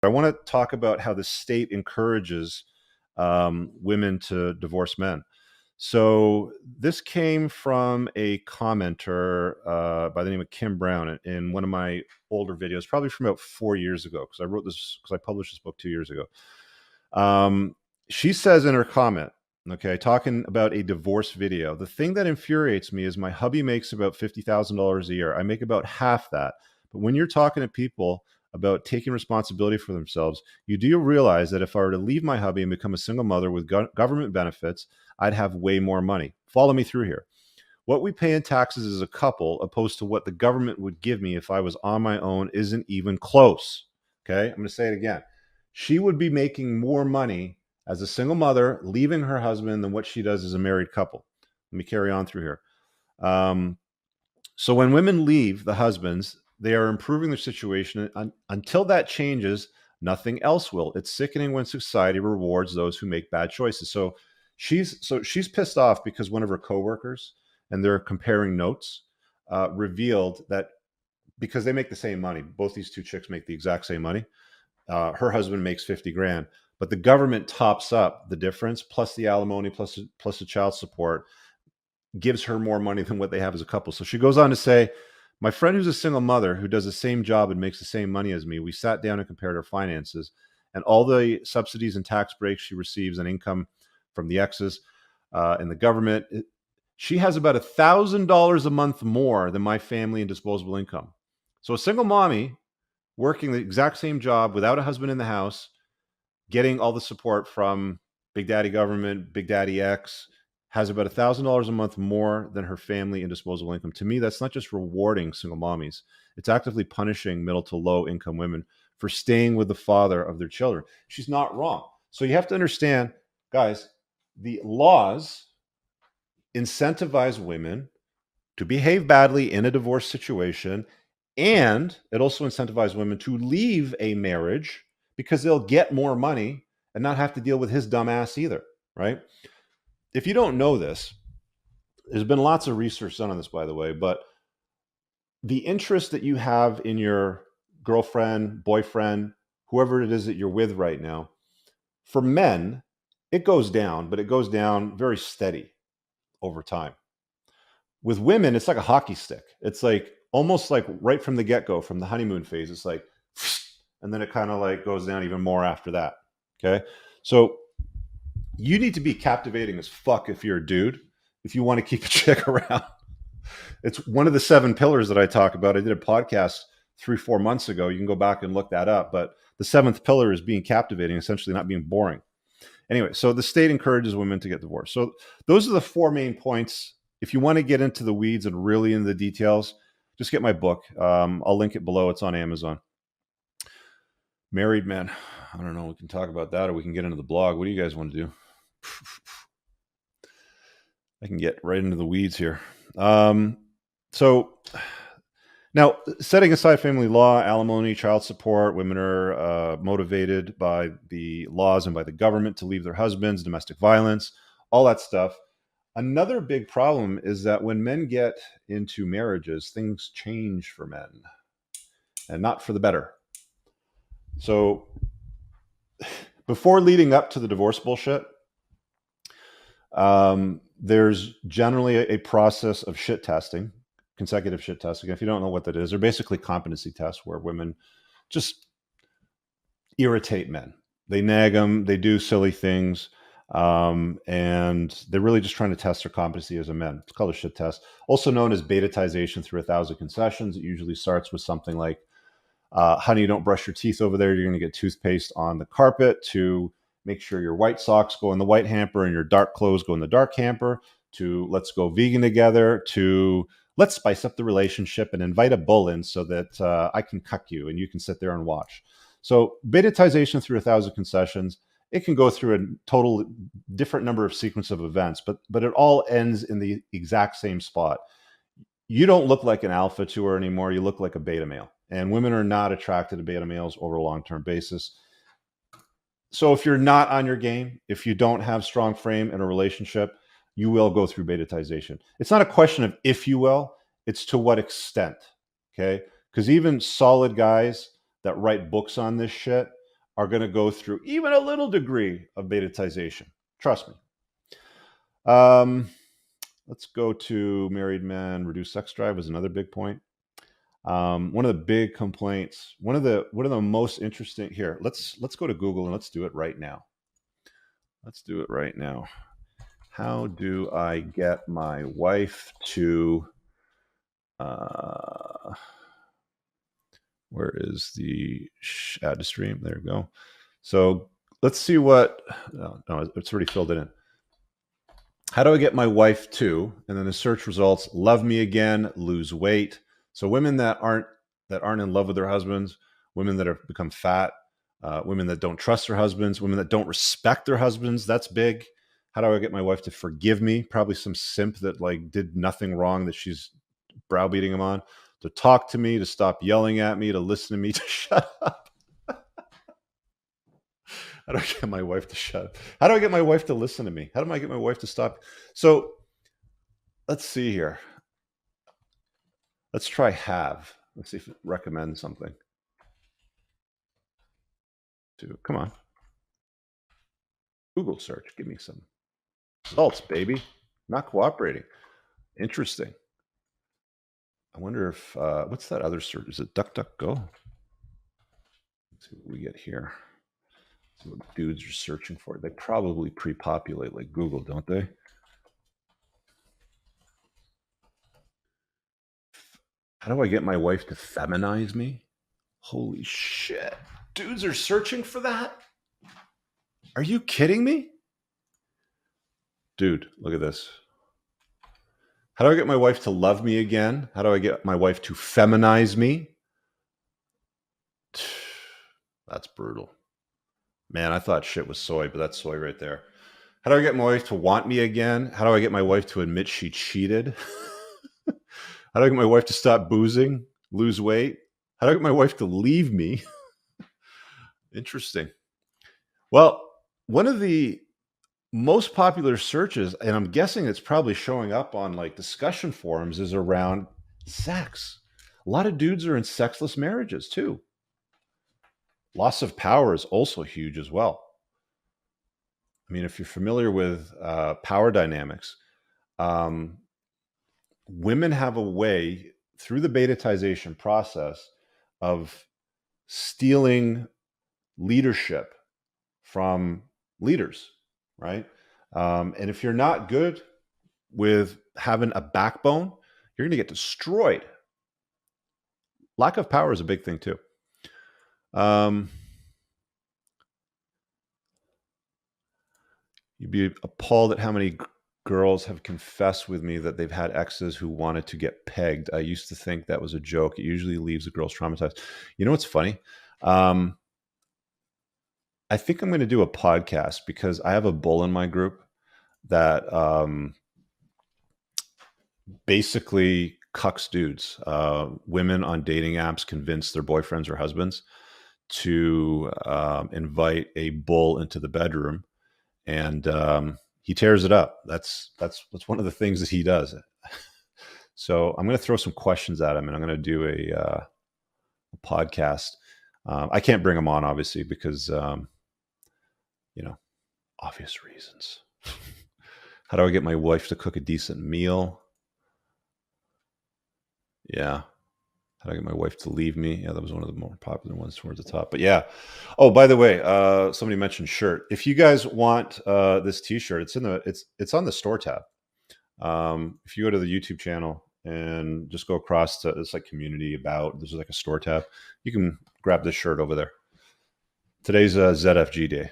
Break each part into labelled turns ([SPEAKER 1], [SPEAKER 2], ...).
[SPEAKER 1] I want to talk about how the state encourages women to divorce men. So this came from a commenter by the name of Kim Brown in one of my older videos, probably from about 4 years ago, because I published this book 2 years ago. She says in her comment, okay, talking about a divorce video, the thing that infuriates me is my hubby makes about $50,000 a year. I make about half that. But when you're talking to people about taking responsibility for themselves, you do realize that if I were to leave my hubby and become a single mother with government benefits, I'd have way more money. Follow me through here. What we pay in taxes as a couple, opposed to what the government would give me if I was on my own, isn't even close. Okay, I'm going to say it again. She would be making more money as a single mother, leaving her husband, than what she does as a married couple. Let me carry on through here. So when women leave the husbands, they are improving their situation. Until that changes, nothing else will. It's sickening when society rewards those who make bad choices. So she's pissed off because one of her coworkers, and they're comparing notes, revealed that because they make the same money, both these two chicks make the exact same money. Her husband makes 50 grand, but the government tops up the difference, plus the alimony, plus the child support, gives her more money than what they have as a couple. So she goes on to say, my friend who's a single mother who does the same job and makes the same money as me, we sat down and compared our finances and all the subsidies and tax breaks she receives and income from the exes and the government. She has about $1,000 a month more than my family in disposable income. So a single mommy working the exact same job without a husband in the house, getting all the support from Big Daddy government, Big Daddy X, has about $1,000 a month more than her family in disposable income. To me, that's not just rewarding single mommies. It's actively punishing middle to low income women for staying with the father of their children. She's not wrong. So you have to understand, guys, the laws incentivize women to behave badly in a divorce situation, and it also incentivizes women to leave a marriage because they'll get more money and not have to deal with his dumb ass either, right? If you don't know this, there's been lots of research done on this, by the way, but the interest that you have in your girlfriend, boyfriend, whoever it is that you're with right now, for men, it goes down, but it goes down very steady over time. With women, it's like a hockey stick. It's like almost like right from the get-go, from the honeymoon phase, it's like, and then it kind of like goes down even more after that. Okay. So you need to be captivating as fuck if you're a dude, if you want to keep a chick around. It's one of the 7 pillars that I talk about. I did a podcast 3-4 months ago. You can go back and look that up. But the 7th pillar is being captivating, essentially not being boring. Anyway, so the state encourages women to get divorced. So those are the 4 main points. If you want to get into the weeds and really into the details, just get my book. I'll link it below. It's on Amazon. Married men. I don't know. We can talk about that, or we can get into the blog. What do you guys want to do? I can get right into the weeds here. So now, setting aside family law, alimony, child support, women are motivated by the laws and by the government to leave their husbands, domestic violence, all that stuff. Another big problem is that when men get into marriages, things change for men, and not for the better. So before leading up to the divorce bullshit, there's generally a process of shit testing, consecutive shit testing. If you don't know what that is, they're basically competency tests where women just irritate men. They nag them, they do silly things, and they're really just trying to test their competency as a man. It's called a shit test, also known as beta-tization through 1,000 concessions. It usually starts with something like, honey, don't brush your teeth over there. You're going to get toothpaste on the carpet, to make sure your white socks go in the white hamper and your dark clothes go in the dark hamper, to let's go vegan together, to let's spice up the relationship and invite a bull in so that I can cuck you and you can sit there and watch. So beta-tization through 1,000 concessions, it can go through a total different number of sequence of events, but it all ends in the exact same spot. You don't look like an alpha to her anymore. You look like a beta male. And women are not attracted to beta males over a long-term basis. So if you're not on your game, if you don't have strong frame in a relationship, you will go through beta-tization. It's not a question of if you will, it's to what extent, okay? Because even solid guys that write books on this shit are going to go through even a little degree of betaization. Trust me. Let's go to married men. Reduced sex drive is another big point. One of the big complaints, one of the most interesting here. Let's go to Google and let's do it right now. Let's do it right now. How do I get my wife to? Where is the add to stream? There we go. So let's see what. No, it's already filled it in. How do I get my wife to? And then the search results: love me again, lose weight. So women that aren't in love with their husbands, women that have become fat, women that don't trust their husbands, women that don't respect their husbands. That's big. How do I get my wife to forgive me? Probably some simp that like did nothing wrong that she's browbeating him on. To talk to me, to stop yelling at me, to listen to me, to shut up. How do I get my wife to shut up? How do I get my wife to listen to me? How do I get my wife to stop? So let's see here. Let's try have. Let's see if it recommends something. Come on. Google search. Give me some results, baby. Not cooperating. Interesting. I wonder if, what's that other search? Is it DuckDuckGo? Let's see what we get here. Let's see what dudes are searching for. They probably pre-populate like Google, don't they? How do I get my wife to feminize me? Holy shit. Dudes are searching for that? Are you kidding me? Dude, look at this. How do I get my wife to love me again? How do I get my wife to feminize me? That's brutal. Man, I thought shit was soy, but that's soy right there. How do I get my wife to want me again? How do I get my wife to admit she cheated? How do I get my wife to stop boozing, lose weight? How do I get my wife to leave me? Interesting. Well, one of the most popular searches, and I'm guessing it's probably showing up on like discussion forums, is around sex. A lot of dudes are in sexless marriages too. Loss of power is also huge as well. I mean, if you're familiar with power dynamics, women have a way through the betaization process of stealing leadership from leaders, right? And if you're not good with having a backbone, you're going to get destroyed. Lack of power is a big thing too. You'd be appalled at how many girls have confessed with me that they've had exes who wanted to get pegged. I used to think that was a joke. It usually leaves the girls traumatized. You know what's funny? I think I'm going to do a podcast because I have a bull in my group that basically cucks dudes. Women on dating apps convince their boyfriends or husbands to invite a bull into the bedroom, and he tears it up. That's one of the things that he does. So I'm going to throw some questions at him, and I'm going to do a podcast. I can't bring him on, obviously, because obvious reasons. How do I get my wife to cook a decent meal? Yeah. How do I get my wife to leave me? Yeah, that was one of the more popular ones towards the top. But yeah. Oh, by the way, somebody mentioned shirt. If you guys want this T-shirt, it's on the store tab. If you go to the YouTube channel and just go across to it's like community about, there's like a store tab. You can grab this shirt over there. Today's ZFG day.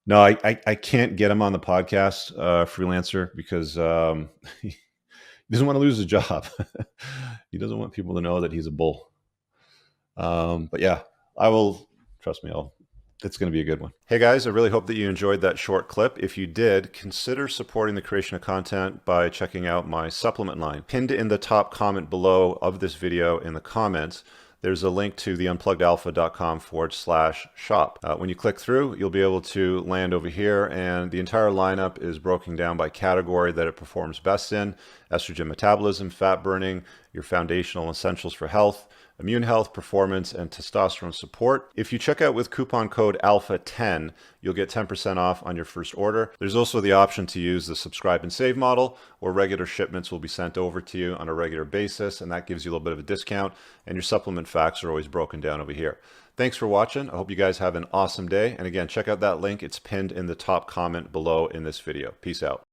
[SPEAKER 1] No, I can't get him on the podcast, freelancer, because he doesn't want to lose his job. He doesn't want people to know that he's a bull. But yeah, I will, trust me, it's going to be a good one. Hey guys, I really hope that you enjoyed that short clip. If you did, consider supporting the creation of content by checking out my supplement line. Pinned in the top comment below of this video in the comments, there's a link to the unpluggedalpha.com/shop. When you click through, you'll be able to land over here, and the entire lineup is broken down by category that it performs best in. estrogen metabolism, fat burning, your foundational essentials for health, immune health, performance, and testosterone support. If you check out with coupon code ALPHA10, you'll get 10% off on your first order. There's also the option to use the subscribe and save model, where regular shipments will be sent over to you on a regular basis, and that gives you a little bit of a discount, and your supplement facts are always broken down over here. Thanks for watching. I hope you guys have an awesome day. And again, check out that link. It's pinned in the top comment below in this video. Peace out.